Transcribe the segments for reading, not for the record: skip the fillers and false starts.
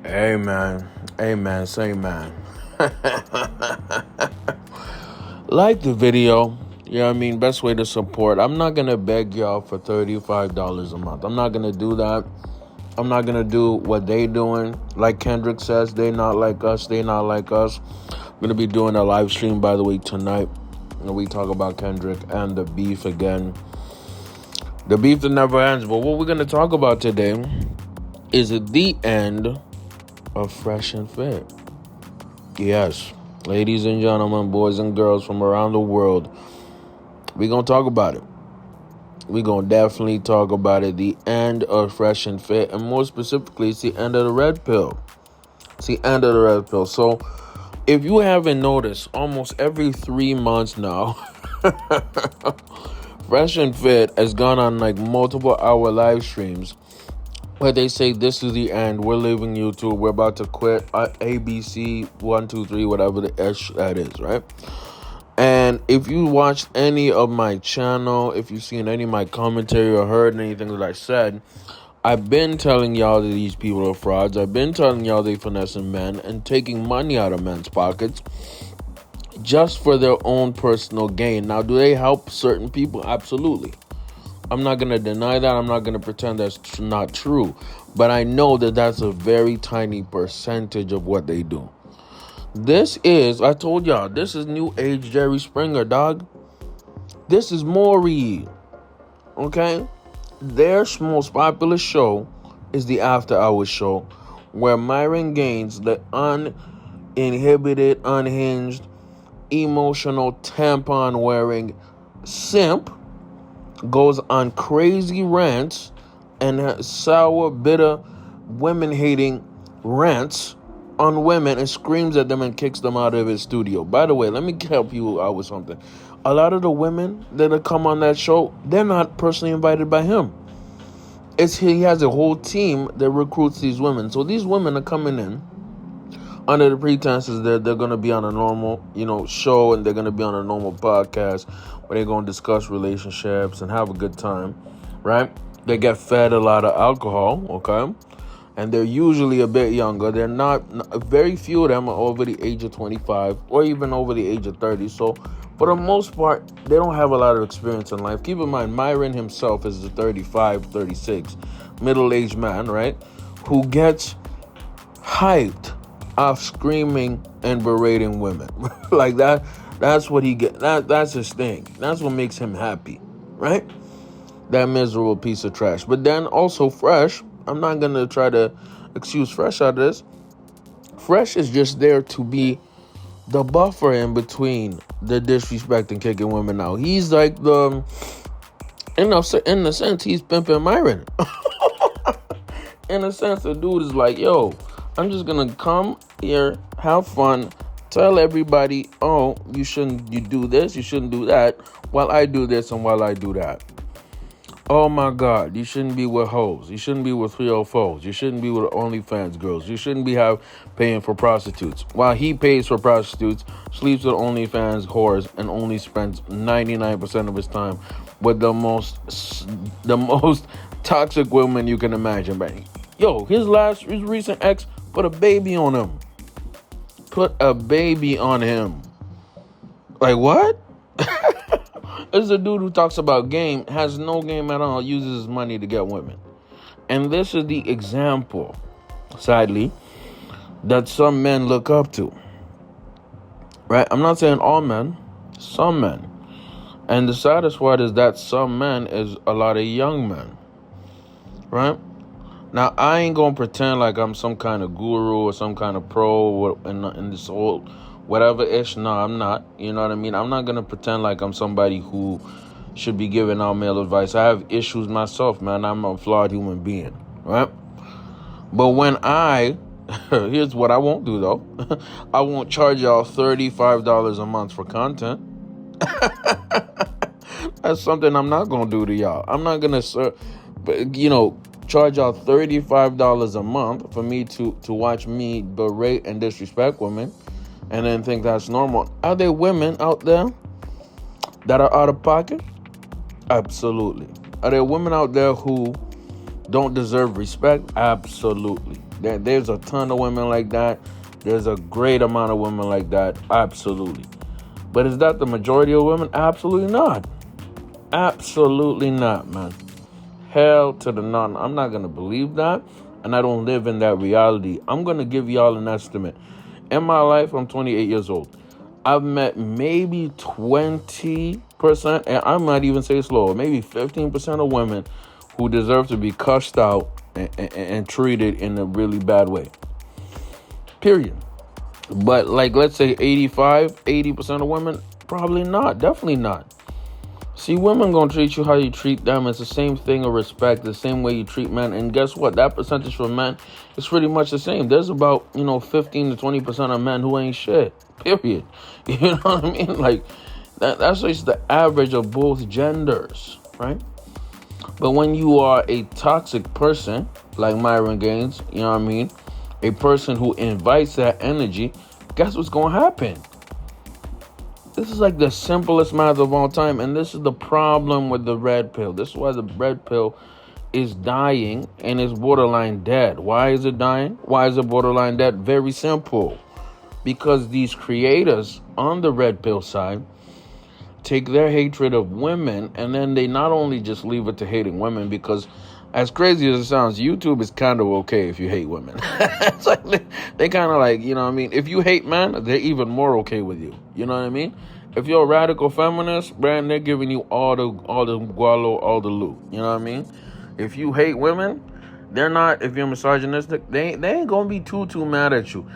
Amen. Amen. Say man. Like the video. Yeah, I mean, best way to support. I'm not going to beg y'all for $35 a month. I'm not going to do that. I'm not going to do what they doing. Like Kendrick says, they not like us. They not like us. I'm going to be doing a live stream, by the way, tonight. And we talk about Kendrick and the beef again. The beef that never ends. But what we're going to talk about today is the end of Fresh and Fit. Yes, ladies and gentlemen, boys and girls from around the world, we're going to talk about it. We're going to definitely talk about it. The end of Fresh and Fit, and more specifically, it's the end of the red pill. It's the end of the red pill. So, if you haven't noticed, almost every 3 months now, Fresh and Fit has gone on like multiple hour live streams where they say this is the end. We're leaving YouTube. We're about to quit ABC 123, whatever the S that is, right? And if you watched any of my channel, if you've seen any of my commentary or heard anything that I said, I've been telling y'all that these people are frauds. I've been telling y'all they finessing men and taking money out of men's pockets just for their own personal gain. Now, do they help certain people? Absolutely. I'm not going to deny that. I'm not going to pretend that's not true. But I know that that's a very tiny percentage of what they do. I told y'all, this is new age Jerry Springer, dog. This is Maury. Okay? Their most popular show is the After Hours show, where Myron Gaines, the uninhibited, unhinged, emotional, tampon-wearing simp, goes on crazy rants and sour, bitter, women-hating rants on women and screams at them and kicks them out of his studio. By the way, let me help you out with something. A lot of the women that come on that show, they're not personally invited by him. He has a whole team that recruits these women. So these women are coming in under the pretenses that they're going to be on a normal, show, and they're going to be on a normal podcast where they're going to discuss relationships and have a good time, right? They get fed a lot of alcohol, okay? And they're usually a bit younger. They're not, very few of them are over the age of 25 or even over the age of 30. So for the most part, they don't have a lot of experience in life. Keep in mind, Myron himself is a 35, 36, middle-aged man, right? Who gets hyped off screaming and berating women. Like that's what he gets. That's his thing. That's what makes him happy, right? That miserable piece of trash. But then also Fresh, I'm not going to try to excuse Fresh out of this. Fresh is just there to be the buffer in between the disrespect and kicking women out. He's like in the sense, he's pimping Myron. In a sense, the dude is like, yo, I'm just going to come here, have fun, tell everybody, you do this, you shouldn't do that, while I do this and while I do that. Oh my God, you shouldn't be with hoes. You shouldn't be with 304s. You shouldn't be with OnlyFans girls. You shouldn't be paying for prostitutes. While he pays for prostitutes, sleeps with OnlyFans whores, and only spends 99% of his time with the most toxic women you can imagine. But yo, his recent ex put a baby on him. Like what? This is a dude who talks about game, has no game at all, uses his money to get women. And this is the example, sadly, that some men look up to. Right? I'm not saying all men, some men. And the saddest part is that some men is a lot of young men. Right? Now, I ain't going to pretend like I'm some kind of guru or some kind of pro in this whole whatever-ish. No, I'm not. You know what I mean? I'm not going to pretend like I'm somebody who should be giving out male advice. I have issues myself, man. I'm a flawed human being, right? But when here's what I won't do, though. I won't charge y'all $35 a month for content. That's something I'm not going to do to y'all. I'm not going to, charge y'all $35 a month for me to watch me berate and disrespect women and then think that's normal. Are there women out there that are out of pocket? Absolutely. Are there women out there who don't deserve respect? Absolutely. There's a ton of women like that. There's a great amount of women like that. Absolutely. But is that the majority of women? Absolutely not. Absolutely not, man. Hell to the none. I'm not going to believe that. And I don't live in that reality. I'm going to give y'all an estimate. In my life, I'm 28 years old. I've met maybe 20%, and I might even say it's lower, maybe 15% of women who deserve to be cussed out and treated in a really bad way. Period. But like, let's say 80% of women, probably not. Definitely not. See, women gonna treat you how you treat them. It's the same thing of respect, the same way you treat men. And guess what? That percentage for men is pretty much the same. There's about, 15 to 20% of men who ain't shit. Period. You know what I mean? Like, that's just the average of both genders, right? But when you are a toxic person, like Myron Gaines, you know what I mean? A person who invites that energy, guess what's gonna happen? This is like the simplest math of all time, and this is the problem with the red pill. This is why the red pill is dying and is borderline dead. Why is it dying? Why is it borderline dead? Very simple. Because these creators on the red pill side take their hatred of women, and then they not only just leave it to hating women, because as crazy as it sounds, YouTube is kind of okay if you hate women. It's like they kind of like, you know what I mean? If you hate men, they're even more okay with you. You know what I mean? If you're a radical feminist, man, they're giving you all the gualo, all the loot. You know what I mean? If you hate women, they're not, if you're misogynistic, they ain't going to be too mad at you.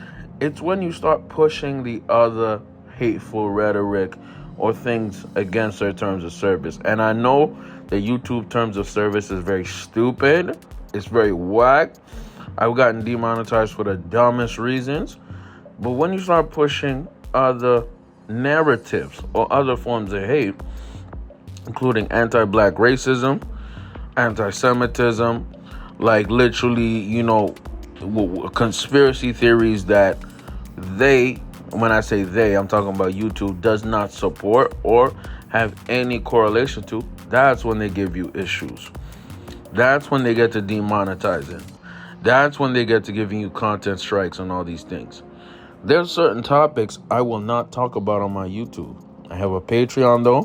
It's when you start pushing the other hateful rhetoric or things against their terms of service. And I know the YouTube terms of service is very stupid. It's very whack. I've gotten demonetized for the dumbest reasons. But when you start pushing other narratives or other forms of hate, including anti-black racism, anti-Semitism, like literally, conspiracy theories that when I say they, I'm talking about YouTube, does not support or have any correlation to, that's when they give you issues. That's when they get to demonetizing. That's when they get to giving you content strikes and all these things. There's certain topics I will not talk about on my YouTube. I have a Patreon, though,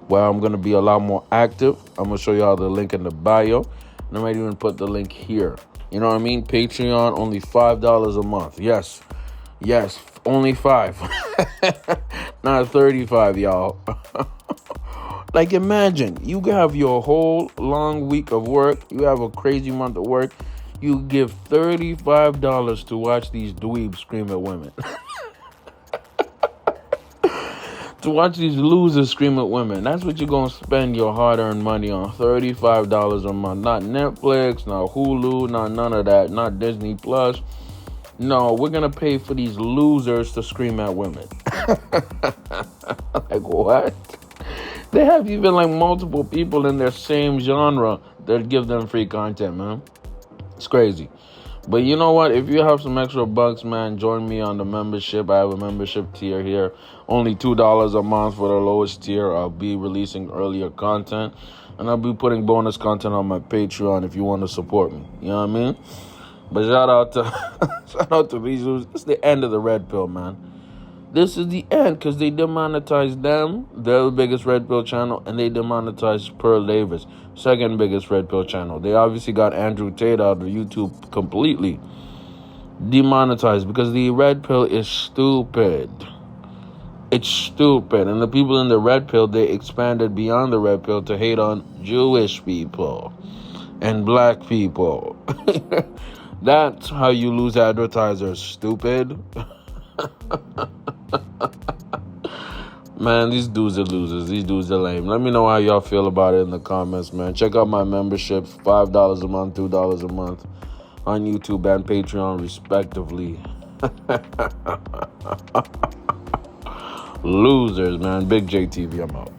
where I'm going to be a lot more active. I'm going to show you all the link in the bio. And I might even put the link here. You know what I mean? Patreon, only $5 a month. Yes, only $5. Not 35, y'all. Like, imagine, you have your whole long week of work. You have a crazy month of work. You give $35 to watch these dweebs scream at women. To watch these losers scream at women. That's what you're going to spend your hard-earned money on. $35 a month. Not Netflix, not Hulu, not none of that. Not Disney Plus. No, we're going to pay for these losers to scream at women. Like, what? They have even like multiple people in their same genre that give them free content, man. It's crazy. But you know what? If you have some extra bucks, man, join me on the membership. I have a membership tier here. Only $2 a month for the lowest tier. I'll be releasing earlier content. And I'll be putting bonus content on my Patreon if you want to support me. You know what I mean? But shout out to these. It's the end of the red pill, man. This is the end because they demonetized them. They're the biggest red pill channel, and they demonetized Pearl Davis, second biggest red pill channel. They obviously got Andrew Tate out of YouTube completely. Demonetized because the red pill is stupid. It's stupid. And the people in the red pill, they expanded beyond the red pill to hate on Jewish people and black people. That's how you lose advertisers, stupid. Man, these dudes are losers. These dudes are lame. Let me know how y'all feel about it in the comments, man. Check out my memberships, $5 a month, $2 a month on YouTube and Patreon, respectively. Losers, man. Big JTV, I'm out.